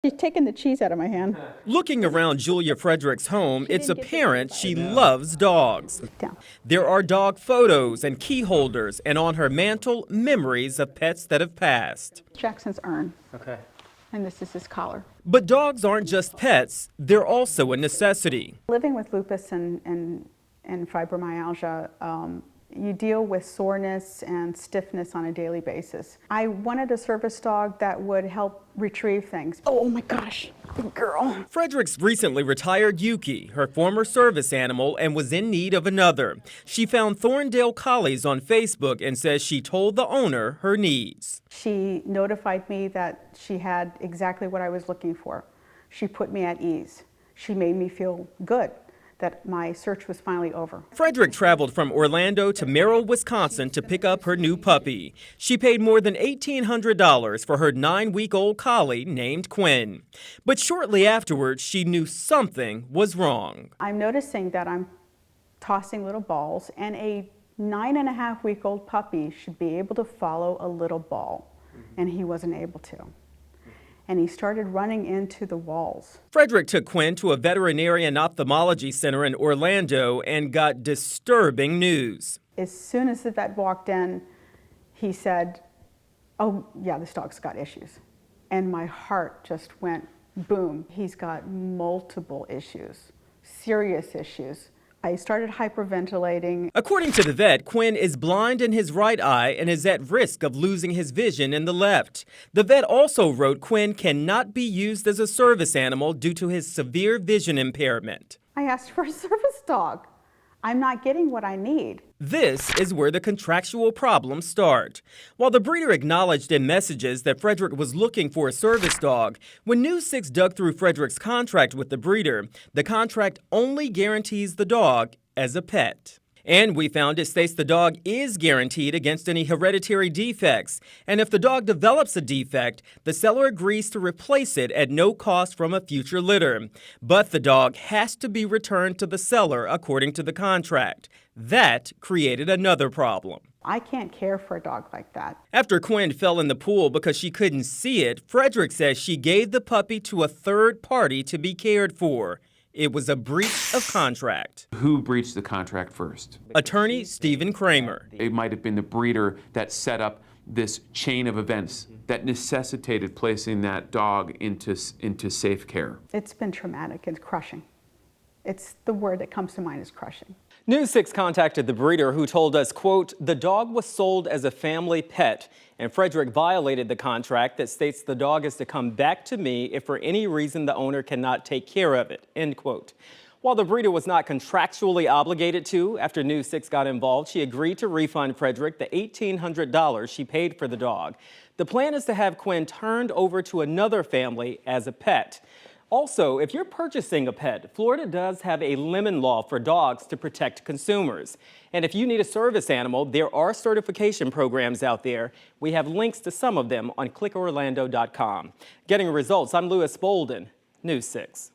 She's taking the cheese out of my hand. Looking around Julia Frederick's home, it's didn't get apparent the she loves dogs. Down. There are dog photos and key holders, and on her mantle, memories of pets that have passed. Jackson's urn, Okay. and this is his collar. But dogs aren't just pets, they're also a necessity. Living with lupus and fibromyalgia, you deal with soreness and stiffness on a daily basis. I wanted a service dog that would help retrieve things. Oh my gosh, good girl. Frederick's recently retired Yuki, her former service animal, and was in need of another. She found Thorndale Collies on Facebook and says she told the owner her needs. She notified me that she had exactly what I was looking for. She put me at ease. She made me feel good that my search was finally over. Frederick traveled from Orlando to Merrill, Wisconsin to pick up her new puppy. She paid more than $1,800 for her 9-week-old collie named Quinn. But shortly afterwards, she knew something was wrong. I'm noticing that I'm tossing little balls, and a 9.5-week-old puppy should be able to follow a little ball, and he wasn't able to. And he started running into the walls. Frederick took Quinn to a veterinarian ophthalmology center in Orlando and got disturbing news. As soon as the vet walked in, he said, "Oh yeah, this dog's got issues." And my heart just went boom. He's got multiple issues, serious issues. I started hyperventilating. According to the vet, Quinn is blind in his right eye and is at risk of losing his vision in the left. The vet also wrote Quinn cannot be used as a service animal due to his severe vision impairment. I asked for a service dog. I'm not getting what I need. This is where the contractual problems start. While the breeder acknowledged in messages that Frederick was looking for a service dog, when News 6 dug through Frederick's contract with the breeder, the contract only guarantees the dog as a pet. And we found it states the dog is guaranteed against any hereditary defects. And if the dog develops a defect, the seller agrees to replace it at no cost from a future litter. But the dog has to be returned to the seller according to the contract. That created another problem. I can't care for a dog like that. After Quinn fell in the pool because she couldn't see it, Frederick says she gave the puppy to a third party to be cared for. It was a breach of contract. Who breached the contract first? Attorney Stephen Kramer. It might have been the breeder that set up this chain of events that necessitated placing that dog into safe care. It's been traumatic and crushing. It's the word that comes to mind is crushing. News 6 contacted the breeder who told us, quote, the dog was sold as a family pet and Frederick violated the contract that states the dog is to come back to me if for any reason the owner cannot take care of it, end quote. While the breeder was not contractually obligated to, after News 6 got involved, she agreed to refund Frederick the $1,800 she paid for the dog. The plan is to have Quinn turned over to another family as a pet. Also, if you're purchasing a pet, Florida does have a lemon law for dogs to protect consumers. And if you need a service animal, there are certification programs out there. We have links to some of them on clickorlando.com. Getting results, I'm Lewis Bolden, News 6.